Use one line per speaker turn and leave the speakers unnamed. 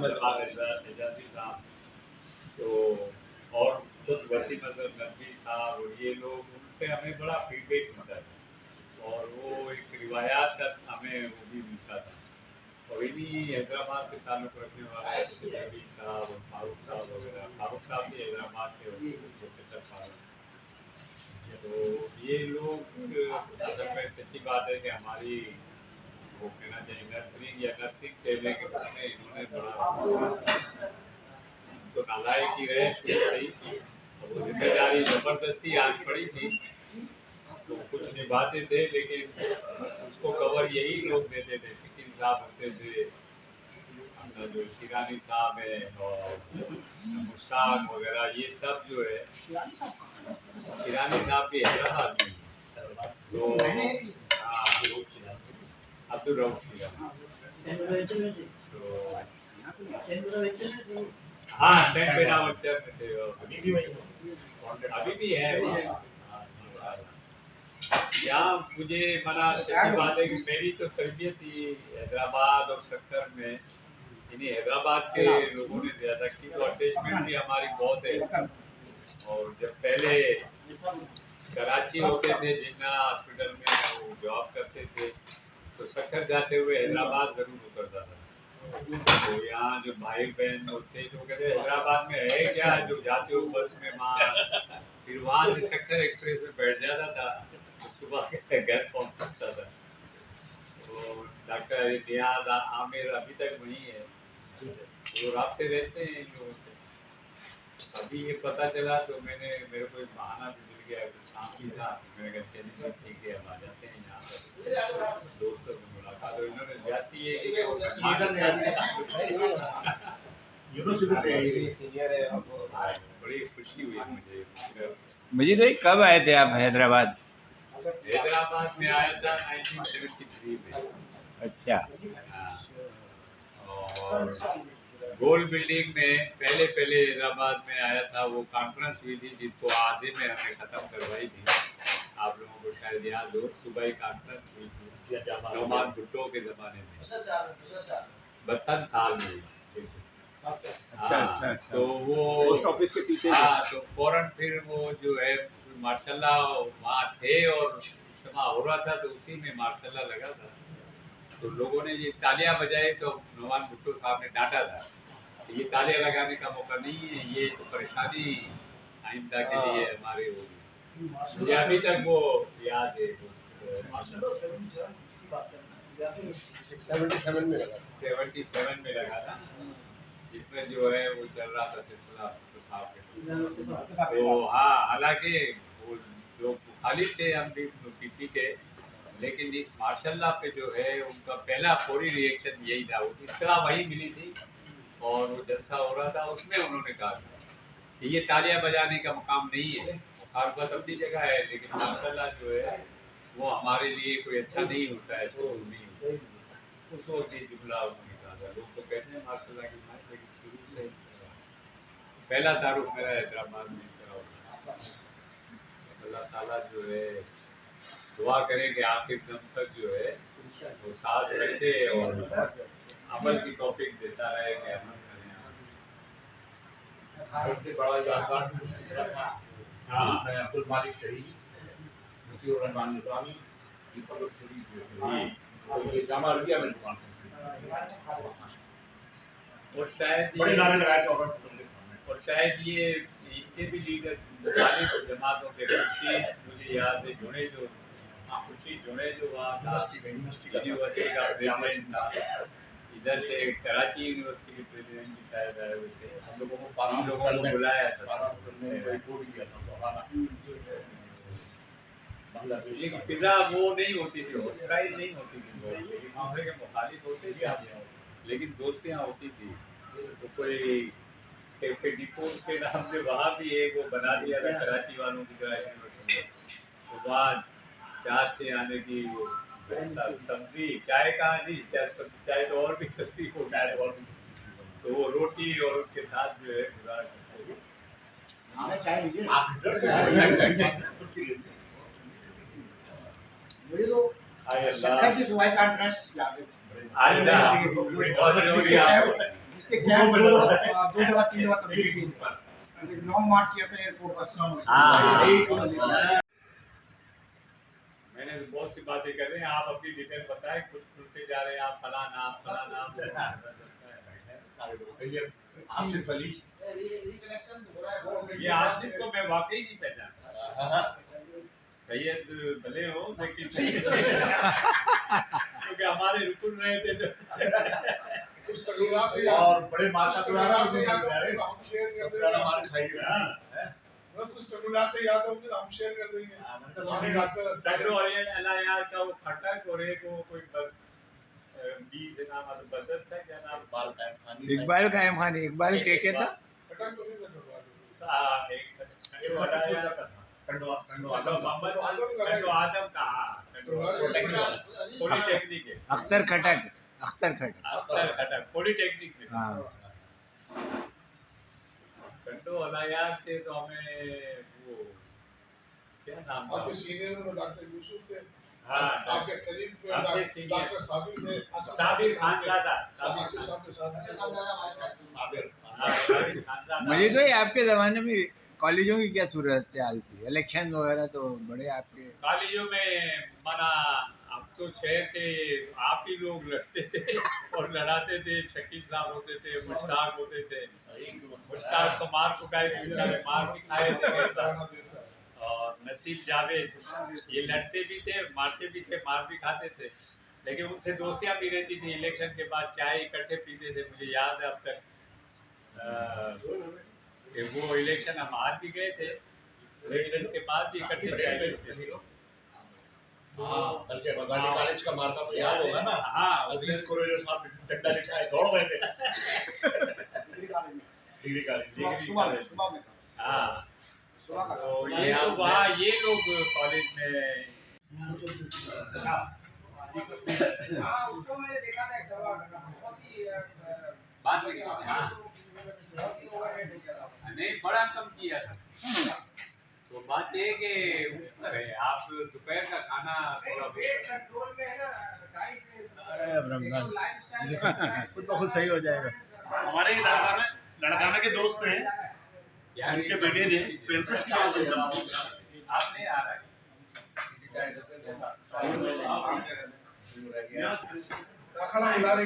एजाजी साहब तो और खुद वसीम अजहर नकवी साहब और ये लोग, उनसे हमें बड़ा फीडबैक मिलता था और वो एक रिवायात का हमें वो भी मिलता था। और इन्हीं हैदराबाद से ताल्लुक़ रखने वाले नबी साहब और फारूक साहब वगैरह, फारूक साहब भी हैदराबाद के प्रोफेसर फारूक, तो ये लोग असल में सच्ची बात है कि हमारी वो कहना चाहिए नर्सरिंग या नर्सिंग कहने के उसमें इन्होंने बड़ा तो नालायकी रहे शुरू से ही, और वो जिम्मेदारी जबरदस्ती आज पड़ी थी तो कुछ निभाते थे, लेकिन उसको कवर यही लोग देते थे। शकील साहब होते थे, अपना जो शिरानी साहब है और मुश्ताक वगैरह, ये सब जो है शिरानी साहब भी हैदराबाद में, तो हाँ अब्दुल रऊफ तो हाँ सेंट बेनावचर में थे, अभी भी है। यहाँ मुझे मना सच्ची बात है कि मेरी तो तरबियत ही हैदराबाद और सक्कर में, इन्हीं हैदराबाद के लोगों ने ज़्यादा की, तो अटैचमेंट भी हमारी बहुत है। और जब पहले कराची होते थे, जिन्ना हॉस्पिटल में वो जॉब करते थे, तो सक्कर जाते हुए हैदराबाद जरूर उतरता था। तो यहाँ जो भाई बहन होते तो कहते हैदराबाद में है क्या, जो जाते हो बस में वहाँ, फिर वहाँ से सक्कर एक्सप्रेस में बैठ जाता था, सुबह घर पहुँच सकता था। तो डॉक्टर नियाज आमिर अभी तक वहीं है, वो रास्ते रहते हैं इन लोगों से। अभी ये पता चला तो मेरे को एक बहाना भी मिल गया, काम भी था, मैंने कहा चलिए ठीक है हम आ जाते हैं यहाँ पर दोस्तों से मुलाकात। और इन्होंने जाती है बड़ी खुशी हुई मुझे।
मजीद भाई कब आए थे आप हैदराबाद?
हैदराबाद में आया था 1973 में।
अच्छा।
और गोल बिल्डिंग में पहले हैदराबाद में आया था, वो कॉन्फ्रेंस हुई थी जिसको आधे में हमने ख़त्म करवाई थी। आप लोगों को शायद याद हो, सुबह कॉन्फ्रेंस हुई थी नौमान भुट्टो के ज़माने में, बसंत हाल में। अच्छा। तो वो पोस्ट ऑफिस के पीछे, हाँ, तो फौरन फिर वो जो है मार्शल्लाह वहाँ थे और इज्तिमा हो रहा था, तो उसी में मार्शल्लाह लगा था। तो लोगों ने ये तालियां बजाई तो नौमान भुट्टो साहब ने डांटा था, ये तालियां लगाने का मौका नहीं है, ये तो परेशानी आइंदा के लिए हमारे होगी। मुझे अभी तक वो याद है। 77 में लगा था, जिसमें जो है वो चल रहा था सिलसिला तो हाँ, हालांकि वो लोग मुखालिफ थे हम भी पीपी के, लेकिन इस माशाल्लाह पे जो है उनका पहला फौरी रिएक्शन यही था। वो इतना वही मिली थी और वो जलसा हो रहा था, उसमें उन्होंने कहा था कि ये तालियां बजाने का मुकाम नहीं है, मुखालफत अपनी जगह है, लेकिन माशाल्लाह जो है वो हमारे लिए कोई अच्छा नहीं होता है, तो नहीं होता है। उस वक्त ये जुमला उन्होंने कहा था। लोग तो कहते हैं माशाल्लाह की बात, लेकिन शुरू से पहला तारुफ मेरा हैदराबाद में इस तरह होता है। अल्लाह ताला जो है दुआ करें कि आखिर दम तक जो है वो साथ रखे और अमल की तौफीक देता रहे कि अमल करें। बड़ा यादगार अब्दुलमालिक शहीद और शायद ये इनके भी लीडर मुखालिफ जमातों के मुझे याद है जुड़े जो वहाँ था यूनिवर्सिटी का प्रेसिडेंट था, इधर से कराची यूनिवर्सिटी के प्रेसिडेंट भी शायद आए हुए थे। हम लोगों को बुलाया था, लेकिन फिजा वो नहीं होती थी, हॉस्टाइल नहीं होती थी, लोग एक दूसरे के मुखालिफ होते थे लेकिन दोस्तियाँ होती थी। तो कोई कैफे डिपोज के नाम से वहाँ भी एक वो बना दिया था कराची वालों की यूनिवर्सिटी में, तो वहाँ चाय से आने की वो सब्जी चाय कहाँ जी, चाय तो और भी सस्ती हो, चाय और भी सस्ती, तो वो रोटी और उसके साथ जो है गुजार करते थे। मुझे तो शक्कर की सुबह कॉन्फ्रेंस याद है।
इसके क्या 2-3 तब्दीली की लॉन्ग मार्च किया था एयरपोर्ट का।
मैंने तो बहुत सी बातें कर रहे हैं, आप अपनी डिटेल बताएं, कुछ खुलते जा रहे हैं आप, फला नाम
आसिफ अली,
ये आसिफ को मैं वाकई नहीं पहचानता। सैयद भले हो लेकिन क्योंकि हमारे रुकन रहे थे तो
और बड़े माता पुराना से याद हो हम शेयर कर देंगे, मार खाइएगा बस उस टकुला से याद हो हम शेयर कर देंगे।
डॉक्टर और ये अल्लाह यार का वो खटक और एक वो कोई बीज नाम बदत था, क्या नाम,
इकबाल कायम खान, इकबाल के था
खटक तो नहीं था,
हां एक आदम का पॉलिटेक्निक है,
अख्तर खटक
पॉलिटेक्निक में।
हाँ
कंडो अलायात थे तो हमें वो क्या नाम था,
आपके सीनियर में तो डॉक्टर यूसुफ थे।
हाँ,
आपके करीब डॉक्टर साबिर थे,
साबिर खानजादा,
आसिफ साहब के साथ
मुझे तो ये आपके ज़माने में कॉलेजों की क्या सूरत हाल थी, इलेक्शन वगैरह तो बड़े आपके
कॉलेजों में माना, अब तो शहर के आप ही लोग लड़ते थे और लड़ाते थे, शकील साहब होते थे, मुश्ताक होते थे, मुश्ताक तो मार चुकाए थे, मार भी खाए थे, और नसीब जावेद ये लड़ते भी थे, मारते भी थे, मार भी खाते थे, लेकिन उनसे दोस्तियां भी रहती थी। इलेक्शन के बाद चाय इकट्ठे पीते थे, मुझे याद है अब तक। वो इलेक्शन हम हार भी गए थे, लेकिन इसके बाद भी इकट्ठे चाय पीते थे।
बल्कि बगानी कॉलेज का मार्का तो याद होगा ना।
हाँ,
अजीज कुरैशी साहब डंडा लिखाए दौड़ गए थे डिग्री कॉलेज
सुबह में था।
हाँ,
सुबह का
तो ये तो वहाँ ये लोग कॉलेज में
उसको मैंने देखा था, बहुत ही
बात में नहीं बड़ा कम किया था। तो बात ये है कि उस पर है, आप दोपहर का खाना थोड़ा
कंट्रोल में है ना, डाइट
खुद ब खुद सही हो जाएगा। हमारे लड़काना के दोस्त हैं,
यार,
उनके बेटे ने 65 किलो वजन कम किया।
आप नहीं आ रहा है।
दाखिला मिला रही